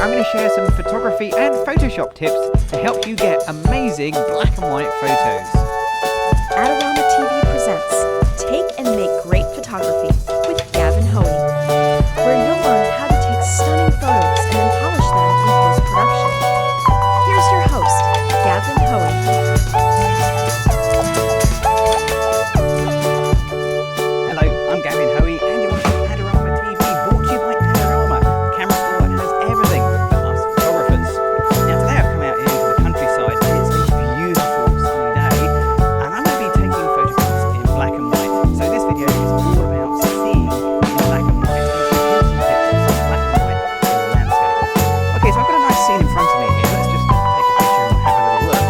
I'm going to share some photography and Photoshop tips to help you get amazing black and white photos. Adorama TV presents Take and Make Great Photography with Gavin Hoey, where you'll learn how to take stunning photos and then polish them in post-production. Here's your host, Gavin Hoey. Hello, I'm Gavin Hoey and you're watching Adorama TV, brought to you by Adorama, the camera store that has everything for us photographers. Now today I've come out here into the countryside. It's a beautiful sunny day and I'm going to be taking photographs in black and white. So this video is all about seeing in black and white and using pictures in black and white in the landscape. Okay, so I've got a nice scene in front of me here. Let's just take a picture and have a little look.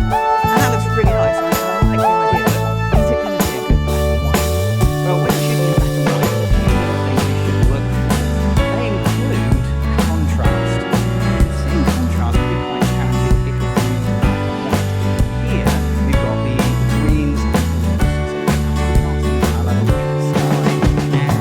And that looks really nice. I like the idea, but is it going to be a good black and white? Well, when you're shooting in black and white, there's a few little things you should look for. They include contrast. Seeing contrast can be quite challenging if you're using black and white. Here, we've got the greens and blues, so the contrasting colour with the sky, and I hope you can see it.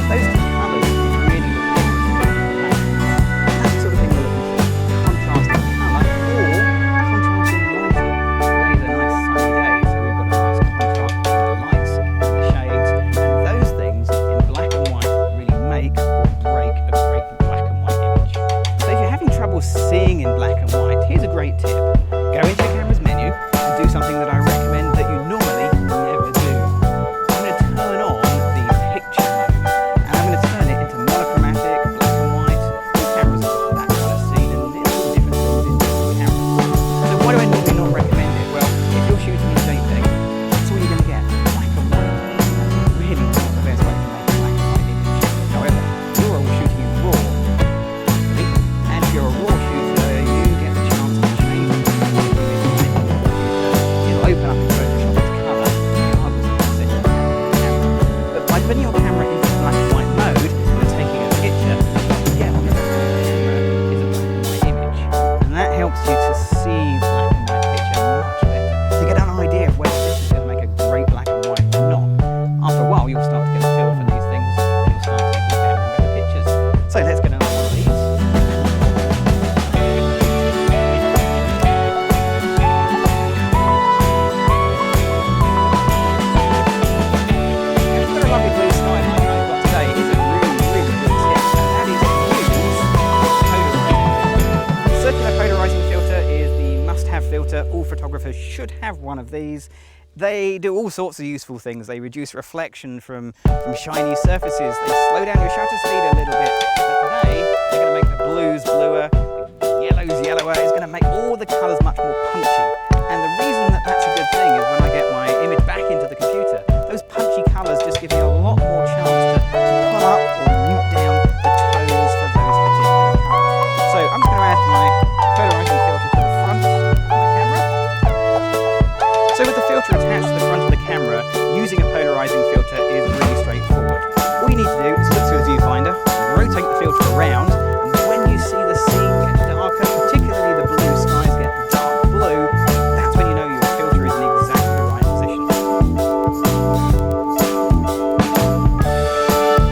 Those two colours really look different in black and white. That's the sort of thing we're looking for. Contrasting colour or contrasting lighting. Today's a nice sunny day, so we've got a nice contrast between the lights and the shades, and those things in black and white really make or break a great black and white image. So if you're having trouble seeing in black and white, here's a great tip. Go into your camera's menu and do something that I recommend that you normally never do. I'm going to turn on the picture mode, and I'm going to turn it into monochromatic, black and white. All cameras have got that kind of scene and little different things in different cameras. So why do I normally not recommend it? Well, if you're shooting in JPEG, that's all you're going to get, black and white. That's really not the best way to make a black and white image. However, you're all shooting in RAW, and if you're a RAW shooter, you get the chance to change it. It'll open up in Photoshop its colour, regardless of the setting you have on the camera. But by putting your camera into black and white mode and taking a picture, you get on the camera is a black and white image. And that helps you to see the black and white picture much better, to get an idea of whether this is going to make a great black and white or not. After a while, you'll start to get a feel for these things and you'll start taking better and better pictures. So let's get another one of these. We've got a lovely blue sky like I've got today. It's a really, really good tip, and that is to use polarizing. Circular polarizing filter is the must-have filter. All photographers should have one of these. They do all sorts of useful things. They reduce reflection from shiny surfaces. They slow down your shutter speed a little bit. But today, they're going to make the blues bluer, the yellows yellower. It's going to make all the colours much more punchy. And the reason that that's a good thing is when I get my image back into the computer, those punchy colours just give me a lot more chance to pull up or mute down the tones for those particular colours. So I'm just going to add my polarizing filter to the front of my camera. So with the filter attached to the front of the camera, using a polarizing filter is really straightforward. All you need to do is look through the viewfinder, rotate the filter around, and when you see the scene get darker, particularly the blue skies get dark blue, that's when you know your filter is in exactly the right position.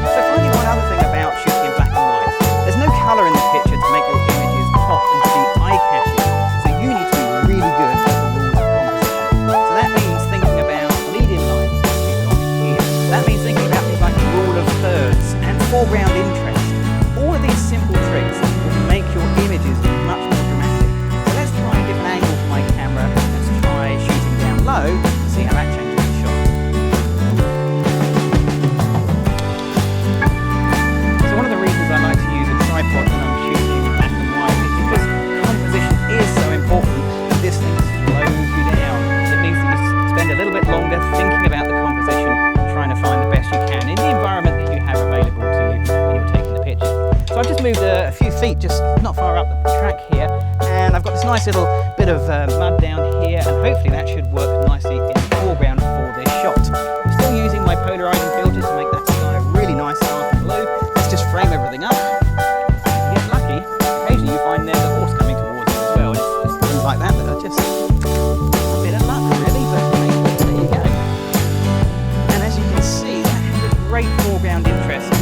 So finally, one other thing about shooting in black and white, there's no colour in the picture to make your images pop and to be eye-catching, so you need to be really good at the rules of composition. So that means thinking about lead-in lines, as we've got here. That means thinking about things like the rule of thirds and foreground interest. All of these simple tricks will make your images much more dramatic. So let's try a different angle for my camera. Let's try shooting down low to see how that changes the shot. So one of the reasons I like to use a tripod when I'm shooting in black and white is because composition is so important. This thing slows you down. It means that you spend a little bit longer thinking about the composition and trying to find the best you can in the environment that you have available to you when you're taking the picture. So I've just moved a few feet, just not far up the track here, and I've got this nice little bit of mud down here, and hopefully that should work nicely in the foreground for this shot. I'm still using my polarizing filter to make that sky really nice dark and blue. Let's just frame everything up. If you get lucky, occasionally you find there's a horse coming towards you as well, and it's just things like that that are just a bit of luck really, but there you go. And as you can see, that has a great foreground interest.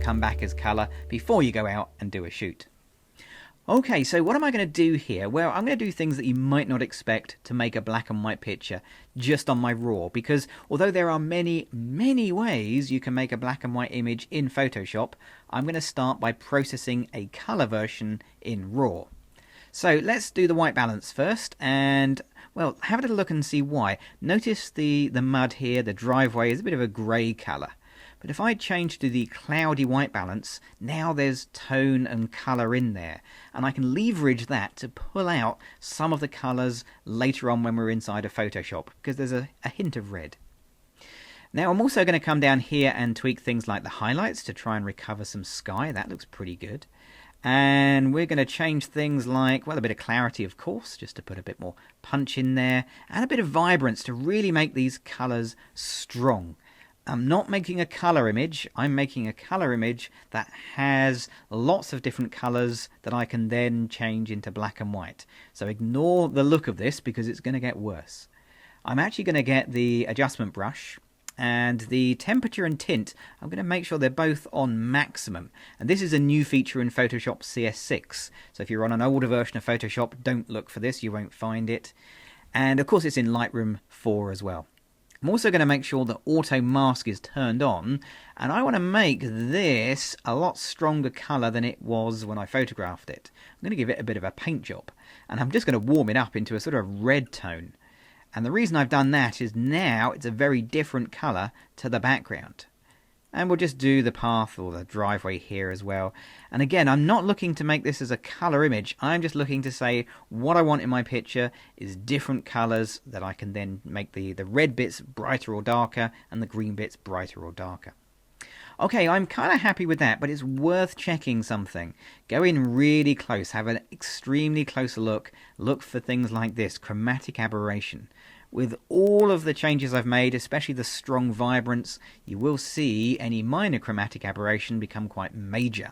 come back as colour before you go out and do a shoot. Okay, so what am I going to do here? Well, I'm going to do things that you might not expect to make a black and white picture just on my RAW, because although there are many ways you can make a black and white image in Photoshop, I'm going to start by processing a colour version in RAW. So let's do the white balance first, and well, have a little look and see why. Notice the mud here, the driveway is a bit of a grey colour. But if I change to the cloudy white balance, now there's tone and colour in there. And I can leverage that to pull out some of the colours later on when we're inside of Photoshop, because there's a hint of red. Now I'm also going to come down here and tweak things like the highlights to try and recover some sky. That looks pretty good. And we're going to change things like, well, a bit of clarity, of course, just to put a bit more punch in there, and a bit of vibrance to really make these colours strong. I'm not making a colour image, I'm making a colour image that has lots of different colours that I can then change into black and white. So ignore the look of this because it's going to get worse. I'm actually going to get the adjustment brush, and the temperature and tint, I'm going to make sure they're both on maximum. And this is a new feature in Photoshop CS6. So if you're on an older version of Photoshop, don't look for this, you won't find it. And of course it's in Lightroom 4 as well. I'm also going to make sure that auto mask is turned on, and I want to make this a lot stronger colour than it was when I photographed it. I'm going to give it a bit of a paint job, and I'm just going to warm it up into a sort of red tone. And the reason I've done that is now it's a very different colour to the background. And we'll just do the path or the driveway here as well. And again, I'm not looking to make this as a colour image. I'm just looking to say what I want in my picture is different colours that I can then make the red bits brighter or darker and the green bits brighter or darker. Okay, I'm kind of happy with that, but it's worth checking something. Go in really close, have an extremely close look. Look for things like this, chromatic aberration. With all of the changes I've made, especially the strong vibrance, you will see any minor chromatic aberration become quite major.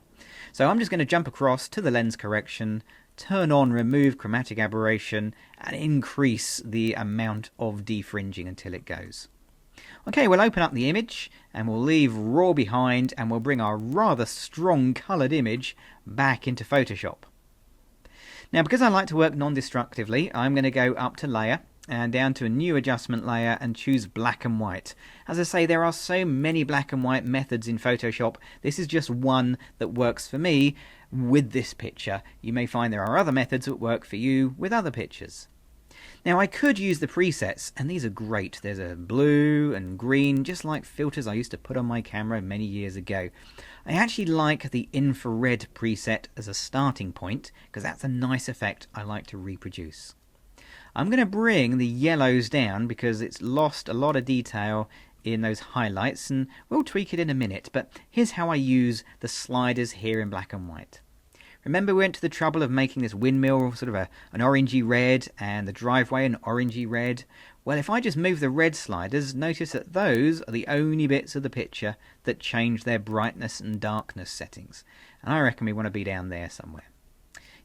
So I'm just going to jump across to the lens correction, turn on remove chromatic aberration, and increase the amount of defringing until it goes. Okay, we'll open up the image and we'll leave RAW behind, and we'll bring our rather strong coloured image back into Photoshop. Now, because I like to work non-destructively, I'm going to go up to Layer and down to a new adjustment layer and choose black and white. As I say, there are so many black and white methods in Photoshop. This is just one that works for me with this picture. You may find there are other methods that work for you with other pictures. Now I could use the presets, and these are great. There's a blue and green, just like filters I used to put on my camera many years ago. I actually like the infrared preset as a starting point because that's a nice effect I like to reproduce. I'm going to bring the yellows down because it's lost a lot of detail in those highlights, and we'll tweak it in a minute, but here's how I use the sliders here in black and white. Remember, we went to the trouble of making this windmill sort of an orangey red and the driveway an orangey red. Well, if I just move the red sliders, notice that those are the only bits of the picture that change their brightness and darkness settings, and I reckon we want to be down there somewhere.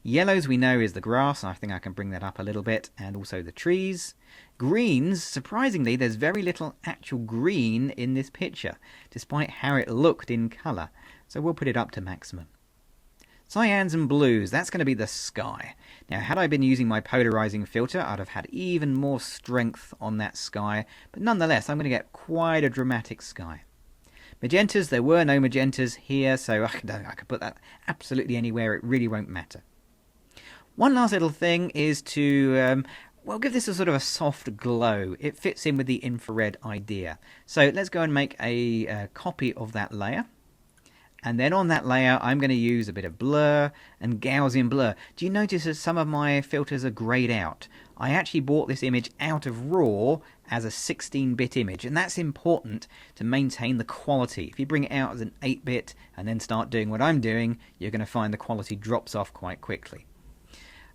Yellows we know is the grass, I think I can bring that up a little bit, and also the trees. Greens, surprisingly, there's very little actual green in this picture, despite how it looked in colour, so we'll put it up to maximum. Cyans and blues, that's going to be the sky. Now, had I been using my polarizing filter, I'd have had even more strength on that sky, but nonetheless, I'm going to get quite a dramatic sky. Magentas, there were no magentas here, so I could put that absolutely anywhere, it really won't matter. One last little thing is to, give this a sort of a soft glow. It fits in with the infrared idea. So let's go and make a copy of that layer. And then on that layer, I'm going to use a bit of blur and Gaussian blur. Do you notice that some of my filters are grayed out? I actually bought this image out of RAW as a 16-bit image, and that's important to maintain the quality. If you bring it out as an 8-bit and then start doing what I'm doing, you're going to find the quality drops off quite quickly.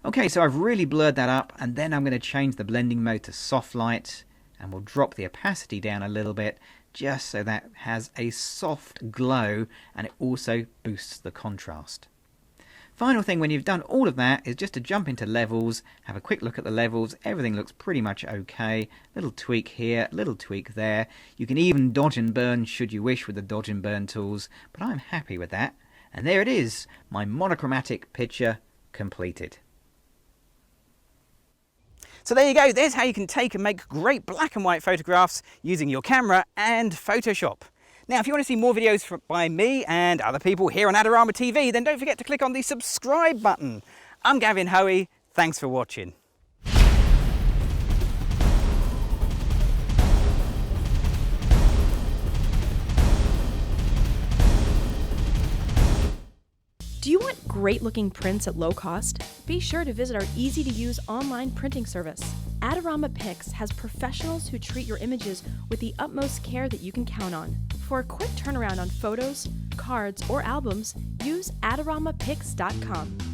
Okay, so I've really blurred that up, and then I'm going to change the blending mode to soft light, and we'll drop the opacity down a little bit, just so that has a soft glow, and it also boosts the contrast. Final thing when you've done all of that is just to jump into levels, have a quick look at the levels. Everything looks pretty much okay. Little tweak here, little tweak there. You can even dodge and burn should you wish with the dodge and burn tools, but I'm happy with that. And there it is, my monochromatic picture completed. So there you go, there's how you can take and make great black and white photographs using your camera and Photoshop. Now, if you want to see more videos by me and other people here on Adorama TV, then don't forget to click on the subscribe button. I'm Gavin Hoey, thanks for watching. Do you want great looking prints at low cost? Be sure to visit our easy to use online printing service. Adorama Pix has professionals who treat your images with the utmost care that you can count on. For a quick turnaround on photos, cards, or albums, use AdoramaPix.com.